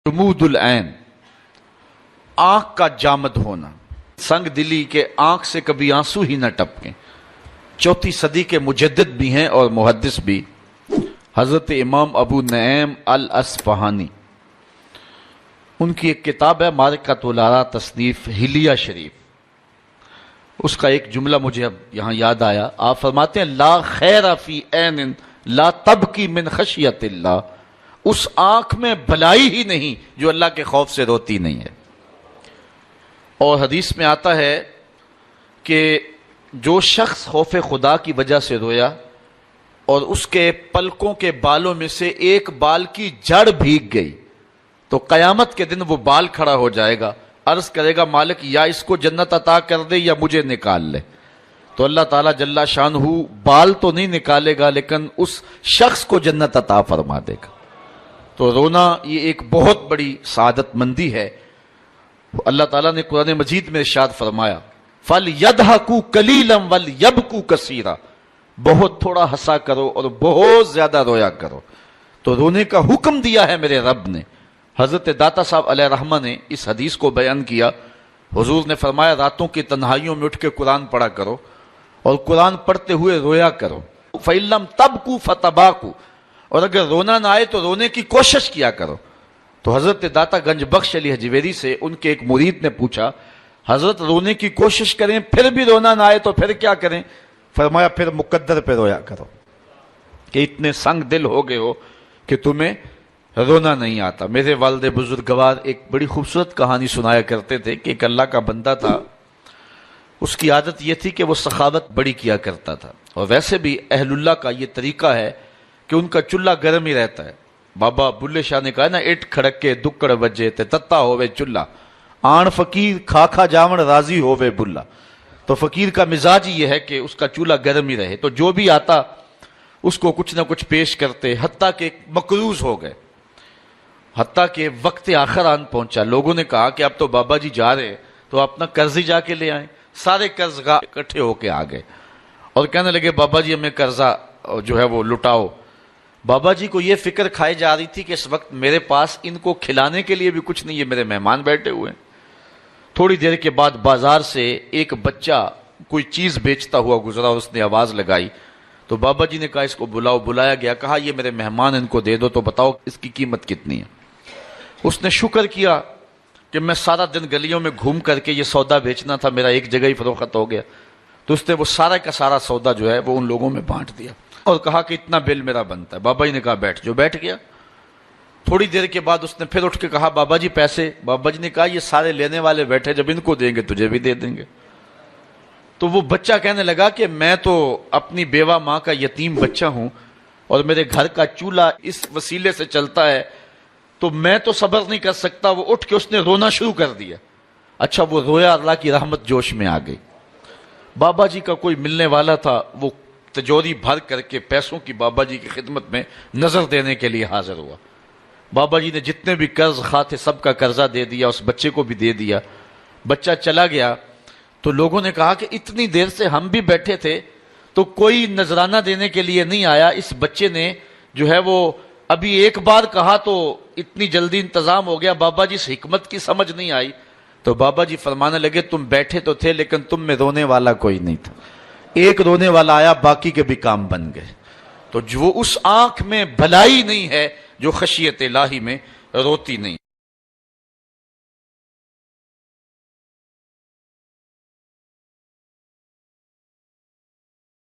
جمود العین، آنکھ کا جامد ہونا، سنگ دلی کے آنکھ سے کبھی آنسو ہی نہ ٹپکیں۔ چوتھی صدی کے مجدد بھی ہیں اور محدث بھی، حضرت امام ابو نعیم الاصفہانی، ان کی ایک کتاب ہے معرکۃ الآراء تصنیف حلیہ شریف، اس کا ایک جملہ مجھے اب یہاں یاد آیا۔ آپ فرماتے ہیں لا خیر فی عین لا تبکی من خشیت اللہ، اس آنکھ میں بھلائی ہی نہیں جو اللہ کے خوف سے روتی نہیں ہے۔ اور حدیث میں آتا ہے کہ جو شخص خوف خدا کی وجہ سے رویا اور اس کے پلکوں کے بالوں میں سے ایک بال کی جڑ بھیگ گئی تو قیامت کے دن وہ بال کھڑا ہو جائے گا، عرض کرے گا مالک یا اس کو جنت عطا کر دے یا مجھے نکال لے۔ تو اللہ تعالیٰ جل شانہ بال تو نہیں نکالے گا لیکن اس شخص کو جنت عطا فرما دے گا۔ تو رونا یہ ایک بہت بڑی سعادت مندی ہے۔ اللہ تعالیٰ نے قرآن مجید میں ارشاد فرمایا فَلْيَضْحَكُوا قَلِيلًا وَلْيَبْكُوا كَثِيرًا، بہت تھوڑا ہنسا کرو اور بہت زیادہ رویا کرو۔ تو رونے کا حکم دیا ہے میرے رب نے۔ حضرت داتا صاحب علیہ رحمہ نے اس حدیث کو بیان کیا۔ حضور نے فرمایا راتوں کی تنہائیوں میں اٹھ کے قرآن پڑھا کرو اور قرآن پڑھتے ہوئے رویا کرو۔ فَإِن لَّمْ تَبْكُوا فَتَبَاكُوا، اور اگر رونا نہ آئے تو رونے کی کوشش کیا کرو۔ تو حضرت داتا گنج بخش علی حجویری سے ان کے ایک مرید نے پوچھا حضرت رونے کی کوشش کریں پھر بھی رونا نہ آئے تو پھر کیا کریں؟ فرمایا پھر مقدر پہ رویا کرو کہ اتنے سنگ دل ہو گئے ہو کہ تمہیں رونا نہیں آتا۔ میرے والد بزرگوار ایک بڑی خوبصورت کہانی سنایا کرتے تھے کہ ایک اللہ کا بندہ تھا، اس کی عادت یہ تھی کہ وہ سخاوت بڑی کیا کرتا تھا، اور ویسے بھی اہل اللہ کا یہ طریقہ ہے کہ ان کا چولہا گرم ہی رہتا ہے۔ بابا بلے شاہ نے کہا نا اٹ کھڑکے دکڑ وجے تے تتا ہوئے چولہا، آن فقیر کھا کھا جاون راضی ہوئے بلا۔ تو فقیر کا مزاج یہ ہے کہ اس کا چولہا گرم ہی رہے، تو جو بھی آتا اس کو کچھ نہ کچھ پیش کرتے، حتیٰ کہ مقروض ہو گئے، حتیٰ کہ وقت آخر آن پہنچا۔ لوگوں نے کہا کہ اب تو بابا جی جا رہے تو اپنا قرض ہی جا کے لے آئیں۔ سارے قرض اکٹھے ہو کے آ گئے اور کہنے لگے بابا جی ہمیں قرضہ جو ہے وہ لٹاؤ۔ بابا جی کو یہ فکر کھائی جا رہی تھی کہ اس وقت میرے پاس ان کو کھلانے کے لیے بھی کچھ نہیں ہے، میرے مہمان بیٹھے ہوئے ہیں۔ تھوڑی دیر کے بعد بازار سے ایک بچہ کوئی چیز بیچتا ہوا گزرا اور اس نے آواز لگائی تو بابا جی نے کہا اس کو بلاؤ۔ بلایا گیا، کہا یہ میرے مہمان ان کو دے دو، تو بتاؤ اس کی قیمت کتنی ہے؟ اس نے شکر کیا کہ میں سارا دن گلیوں میں گھوم کر کے یہ سودا بیچنا تھا، میرا ایک جگہ ہی فروخت ہو گیا۔ تو اس نے وہ سارا کا سارا سودا جو ہے وہ ان لوگوں میں بانٹ دیا اور کہا کہ اتنا بل میرا بنتا ہے۔ بابا جی نے کہا بیٹھ، جو بیٹھ گیا۔ تھوڑی دیر کے بعد اس نے پھر اٹھ کے کہا بابا جی پیسے؟ بابا جی نے کہا یہ سارے لینے والے بیٹھے، جب ان کو دیں گے تجھے بھی دے دیں گے۔ تو وہ بچہ کہنے لگا کہ میں تو اپنی بیوہ ماں کا یتیم بچہ ہوں اور میرے گھر کا چولہا اس وسیلے سے چلتا ہے، تو میں تو صبر نہیں کر سکتا۔ وہ اٹھ کے اس نے رونا شروع کر دیا۔ اچھا وہ رویا، اللہ کی رحمت جوش میں آ گئی۔ بابا جی کا کوئی ملنے والا تھا، وہ تجوری بھر کر کے پیسوں کی بابا جی کی خدمت میں نظر دینے کے لیے حاضر ہوا۔ بابا جی نے جتنے بھی قرض خواہ تھے سب کا قرضہ دے دیا، اس بچے کو بھی دے دیا۔ بچہ چلا گیا تو لوگوں نے کہا کہ اتنی دیر سے ہم بھی بیٹھے تھے تو کوئی نذرانہ دینے کے لیے نہیں آیا، اس بچے نے جو ہے وہ ابھی ایک بار کہا تو اتنی جلدی انتظام ہو گیا، بابا جی اس حکمت کی سمجھ نہیں آئی۔ تو بابا جی فرمانے لگے تم بیٹھے تو تھے لیکن تم میں رونے والا کوئی نہیں تھا، ایک رونے والا آیا، باقی کے بھی کام بن گئے۔ تو جو اس آنکھ میں بھلائی نہیں ہے جو خشیت الہی میں روتی نہیں۔